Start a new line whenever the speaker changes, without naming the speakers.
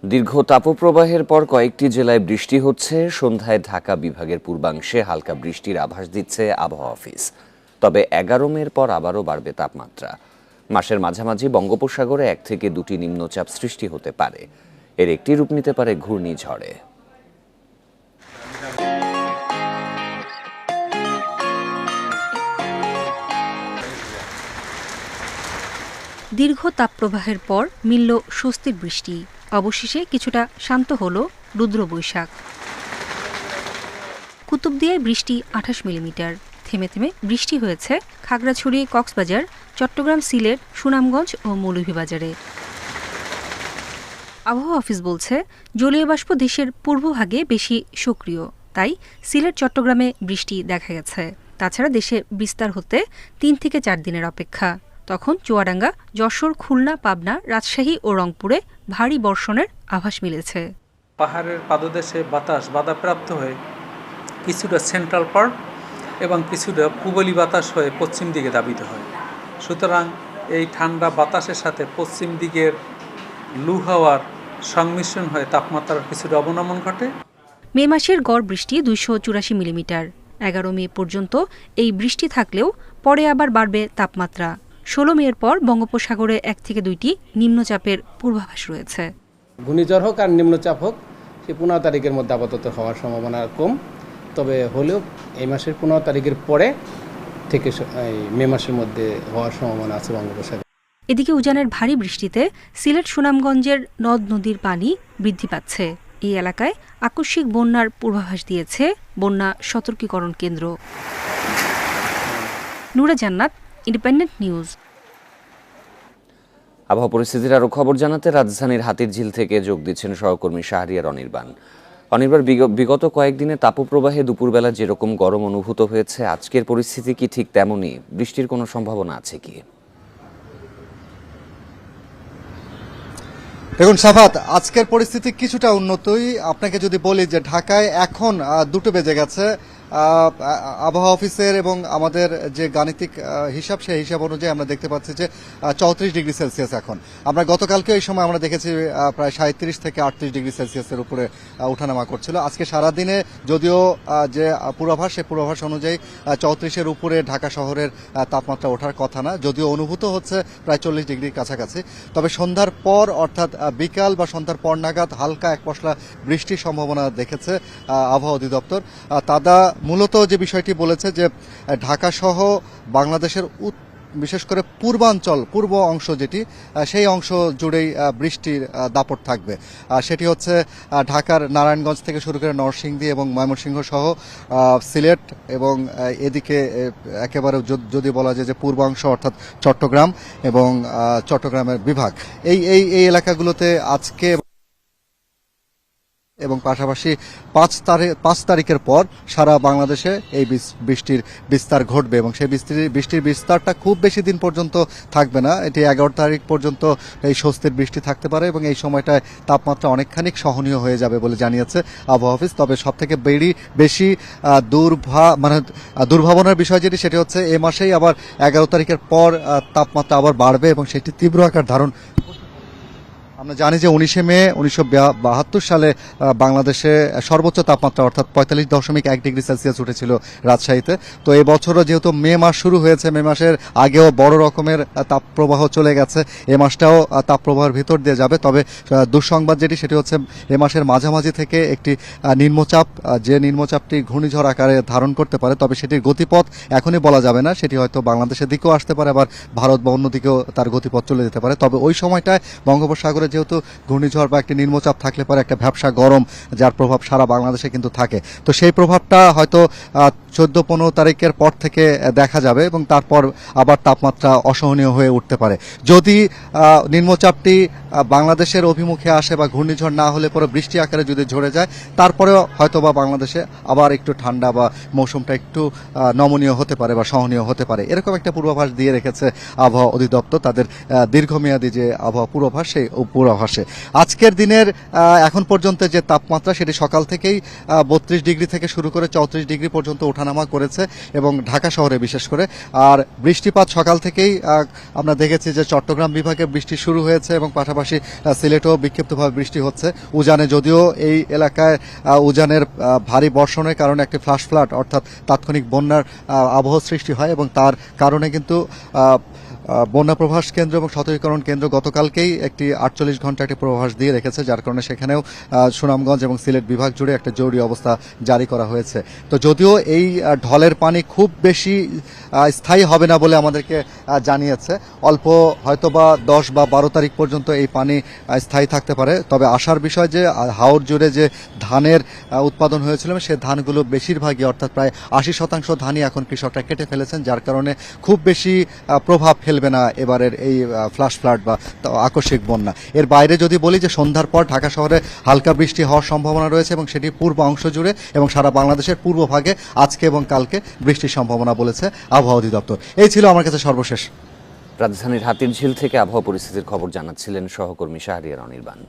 দীর্ঘ তাপপ্রবাহের পর কয়েকটি জেলায় বৃষ্টি হচ্ছে। সন্ধ্যায় ঢাকা বিভাগের পূর্বাংশে হালকা বৃষ্টির আভাস দিচ্ছে আবহাওয়া অফিস। তবে 11 মের পর আবারও বাড়বে তাপমাত্রা। মাসের মাঝামাঝি বঙ্গোপসাগরে 1 থেকে 2টি নিম্নচাপ সৃষ্টি হতে পারে। এর একটি রূপ নিতে পারে ঘূর্ণিঝড়ে।
দীর্ঘ তাপপ্রবাহের পর মিলল স্বস্তির বৃষ্টি। অবশেষে কিছুটা শান্ত হল রুদ্র বৈশাখ। কুতুবদিয়ায় বৃষ্টি 28 মিলিমিটার। থেমে থেমে বৃষ্টি হয়েছে খাগড়াছড়ি, কক্সবাজার, চট্টগ্রাম, সিলেট, সুনামগঞ্জ ও মৌলভীবাজারে। আবহাওয়া অফিস বলছে, জলীয় বাষ্প দেশের পূর্বভাগে বেশি সক্রিয়, তাই সিলেট, চট্টগ্রামে বৃষ্টি দেখা গেছে। তাছাড়া দেশে বিস্তার হতে 3 থেকে 4 দিনের অপেক্ষা। তখন চুয়াডাঙ্গা, যশোর, খুলনা, পাবনা, রাজশাহী ও রংপুরে ভারী বর্ষণের আভাস মিলেছে।
পাহাড়ের পাদদেশে বাতাস বাধাপ্রাপ্ত হয়ে কিছুটা সেন্ট্রাল পার্ট এবং কিছুটা পূবলি বাতাস হয়ে পশ্চিম দিকে ধাবিত হয়। সুতরাং এই ঠান্ডা বাতাসের সাথে পশ্চিম দিকের লু হাওয়ার সংমিশ্রণ হয়ে তাপমাত্রার কিছুটা অবনমন ঘটে।
মে মাসের গড় বৃষ্টি 284 মিলিমিটার। 11 মে পর্যন্ত এই বৃষ্টি থাকলেও পরে আবার বাড়বে তাপমাত্রা। 16 মের পর বঙ্গোপসাগরে 1 থেকে 2টি নিম্নচাপের পূর্বাভাস রয়েছে।
ঘূর্ণিঝড় হোক আর নিম্নচাপ হোক, সে 15 তারিখের মধ্যে আপাতত হওয়ার সম্ভাবনা কম। তবে হলেও এই মাসের 15 তারিখের পরে থেকে মে মাসের মধ্যে হওয়ার সম্ভাবনা আছে বঙ্গোপসাগরে।
এদিকে উজানের ভারী বৃষ্টিতে সিলেট, সুনামগঞ্জের নদ নদীর পানি বৃদ্ধি পাচ্ছে। এই এলাকায় আকস্মিক বন্যার পূর্বাভাস দিয়েছে বন্যা সতর্কীকরণ কেন্দ্র। নূরা জান্নাত, ইন্ডিপেন্ডেন্ট নিউজ।
আবহাওয়া পরিস্থিতির আরও খবর জানাতে রাজধানীর হাতিরঝিল থেকে যোগ দিচ্ছেন সহকর্মী শাহরিয়ার অনির্বাণ। অনির্বাণ, বিগত কয়েকদিনে তাপপ্রবাহে দুপুরবেলা যেরকম গরম অনুভূত হয়েছে, আজকের পরিস্থিতি কি ঠিক তেমনই? বৃষ্টির কোনো সম্ভাবনা আছে কি?
দেখুন সাফাত, আজকের পরিস্থিতি কিছুটা উন্নতই। আপনাকে যদি বলি যে ঢাকায় এখন 2টো বেজে গেছে। আবহাওয়া অফিসের এবং আমাদের যে গাণিতিক হিসাব, সেই হিসাব অনুযায়ী আমরা দেখতে পাচ্ছি যে 34 ডিগ্রি সেলসিয়াস এখন। আমরা গতকালকে এই সময় আমরা দেখেছি প্রায় 37 থেকে 38 ডিগ্রি সেলসিয়াসের উপরে ওঠানামা করছিল। আজকে সারাদিনে যদিও যে পূর্বাভাস, সেই পূর্বাভাস অনুযায়ী 34-এর উপরে ঢাকা শহরের তাপমাত্রা ওঠার কথা না, যদিও অনুভূত হচ্ছে প্রায় 40 ডিগ্রির কাছাকাছি। তবে সন্ধ্যার পর অর্থাৎ বিকাল বা সন্ধ্যার পর নাগাদ হালকা এক পশলা বৃষ্টির সম্ভাবনা দেখেছে আবহাওয়া অধিদপ্তর। তারা মূলত যে বিষয়টি বলেছে যে ঢাকা সহ বাংলাদেশের বিশেষ করে পূর্বাঞ্চল, পূর্ব অংশ যেটি, সেই অংশ জুড়েই বৃষ্টির দাপট থাকবে। সেটি হচ্ছে ঢাকার নারায়ণগঞ্জ থেকে শুরু করে নরসিংদী এবং ময়মনসিংহ সহ সিলেট এবং এদিকে একেবারে যদি বলা যায় যে পূর্বাংশ অর্থাৎ চট্টগ্রাম এবং চট্টগ্রামের বিভাগ, এই এলাকাগুলোতে আজকে এবং পাশাপাশি 5 তারিখের পর সারা বাংলাদেশে এই বৃষ্টির বিস্তার ঘটবে এবং সেই বৃষ্টির বিস্তারটা খুব বেশি দিন পর্যন্ত থাকবে না। এটি 11 তারিখ পর্যন্ত এই স্বস্তির বৃষ্টি থাকতে পারে এবং এই সময়টায় তাপমাত্রা অনেকখানি সহনীয় হয়ে যাবে বলে জানিয়েছে আবহাওয়া অফিস। তবে সবথেকে বেশি দুর্ভাবনার বিষয় যেটি, সেটি হচ্ছে এ মাসেই আবার 11 তারিখের পর তাপমাত্রা আবার বাড়বে এবং সেটি তীব্র আকার ধারণ। আমরা জানি যে 19 মে 1972 সালে বাংলাদেশে সর্বোচ্চ তাপমাত্রা অর্থাৎ 45.1 ডিগ্রি সেলসিয়াস উঠেছিল রাজশাহীতে। তো এই বছরও যেহেতু মে মাস শুরু হয়েছে, মে মাসের আগেও বড় রকমের তাপপ্রবাহ চলে গেছে, এ মাসটাও তাপপ্রবাহের ভিতর দিয়ে যাবে। তবে দুঃসংবাদ যেটি, সেটি হচ্ছে এ মাসের মাঝামাঝি থেকে একটি নিম্নচাপ, যে নিম্নচাপটি ঘূর্ণিঝড় আকারে ধারণ করতে পারে, তবে সেটির গতিপথ এখনই বলা যাবে না। সেটি হয়তো বাংলাদেশের দিকেও আসতে পারে, আবার ভারত বা অন্যদিকেও তার গতিপথ চলে যেতে পারে। তবে ওই সময়টায় বঙ্গোপসাগরে যেহেতু ঘূর্ণিঝড় বা একটি নিম্নচাপ থাকলে পরে একটা ভ্যাপসা গরম, যার প্রভাব সারা বাংলাদেশে কিন্তু থাকে। তো সেই প্রভাবটা হয়তো 14-15 তারিখের পর থেকে দেখা যাবে এবং তারপর আবার তাপমাত্রা অসহনীয় হয়ে উঠতে পারে। যদি নিম্নচাপটি বাংলাদেশের অভিমুখে আসে বা ঘূর্ণিঝড় না হলে পরে বৃষ্টি আকারে যদি ঝরে যায়, তারপরেও হয়তো বা বাংলাদেশে আবার একটু ঠান্ডা বা মৌসুমটা একটু নমনীয় হতে পারে বা সহনীয় হতে পারে, এরকম একটা পূর্বাভাস দিয়ে রেখেছে আবহাওয়া অধিদপ্তর। তাদের দীর্ঘমেয়াদী যে আবহাওয়া পূর্বাভাস, সেই পূর্বাভাসে। আজকের দিনের এখন পর্যন্ত যে তাপমাত্রা সেটি সকাল থেকেই 32 ডিগ্রি থেকে শুরু করে 34 ডিগ্রি পর্যন্ত ওঠানামা করেছে এবং ঢাকা শহরে বিশেষ করে। আর বৃষ্টিপাত সকাল থেকেই আমরা দেখেছি যে চট্টগ্রাম বিভাগে বৃষ্টি শুরু হয়েছে এবং পাশাপাশি সিলেটেও বিক্ষিপ্তভাবে বৃষ্টি হচ্ছে। উজানে যদিও এই এলাকায় উজানের ভারী বর্ষণের কারণে একটি ফ্ল্যাশ ফ্লাড অর্থাৎ তাৎক্ষণিক বন্যার আবহ সৃষ্টি হয় এবং তার কারণে কিন্তু বন্যা প্রভাস কেন্দ্র এবং সতর্কীকরণ কেন্দ্র গতকালকেই একটি 48 ঘন্টা একটি পূর্বাভাস দিয়ে রেখেছে, যার কারণে সেখানেও সুনামগঞ্জ এবং সিলেট বিভাগ জুড়ে একটা জরুরি অবস্থা জারি করা হয়েছে। তো যদিও এই ঢলের পানি খুব বেশি স্থায়ী হবে না বলে আমাদেরকে জানিয়েছে, অল্প হয়তোবা 10 বা 12 তারিখ পর্যন্ত এই পানি স্থায়ী থাকতে পারে। তবে আশার বিষয় যে হাওর জুড়ে যে ধানের উৎপাদন হয়েছিল সে ধানগুলো বেশিরভাগই অর্থাৎ প্রায় 80% ধানই এখন কৃষকরা কেটে ফেলেছেন, যার কারণে খুব বেশি প্রভাব ফেলবে না এবারের এই ফ্ল্যাশ ফ্লাড বা আকস্মিক বন্যা। এর বাইরে যদি বলি যে সন্ধ্যার পর ঢাকা শহরে হালকা বৃষ্টি হওয়ার সম্ভাবনা রয়েছে এবং সেটি পূর্ব অংশ জুড়ে এবং সারা বাংলাদেশের পূর্ব ভাগে আজকে এবং কালকে বৃষ্টির সম্ভাবনা বলেছে আবহাওয়া অধিদপ্তর। এই ছিল আমার কাছে সর্বশেষ।
রাজধানীর হাতিরঝিল থেকে আবহাওয়া পরিস্থিতির খবর জানাচ্ছিলেন সহকর্মী শাহরিয়ার অনির্বাণ।